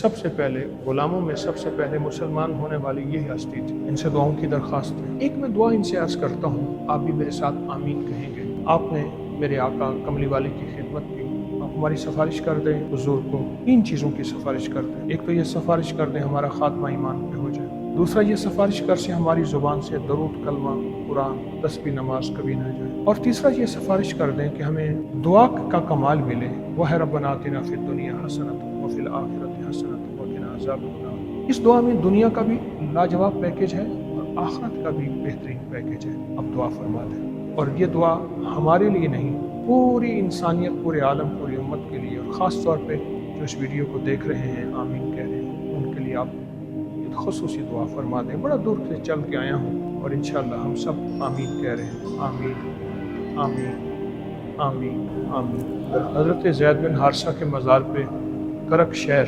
सबसे पहले गुलामों में सबसे पहले मुसलमान होने वाली यही हस्ती थी। इनसे दुआओं की दरख्वास्त है। एक मैं दुआ इनसे अर्ज करता हूँ, आप भी मेरे साथ आमीन कहेंगे। आपने मेरे आका कमली वाले की खिदमत की, आप हमारी सिफारिश कर दें हुजूर को। तीन चीज़ों की सिफारिश कर दें। एक तो ये सिफारिश कर दें हमारा खात्मा ईमान पे हो जाए। दूसरा ये सिफारिश कर से हमारी ज़ुबान से दरूद, कलमा, कुरान, तस्बीह, नमाज कभी ना जाए। और तीसरा ये सिफारिश कर दें कि हमें दुआ का कमाल मिले। वह रब्बना आतिना फिद दुनिया हसनतन व फिल आखिरति हसनतन व क़िना अज़ाबन्नार। इस दुआ में दुनिया का भी लाजवाब पैकेज है और आखिरत का भी बेहतरीन पैकेज है। अब दुआ फरमा दें। और ये दुआ हमारे लिए नहीं, पूरी इंसानियत, पूरे आलम, पूरी उम्मत के लिए, और ख़ास तौर पे जो इस वीडियो को देख रहे हैं, आमीन कह रहे हैं, उनके लिए आप खुसूसी दुआ फरमा दें। बड़ा दूर से चल के आया हूँ और इंशाअल्लाह हम सब आमीन कह रहे हैं। आमीन आमीन आमीन आमीन। हज़रत ज़ैद बिन हारिसा के मज़ार पे करक शहर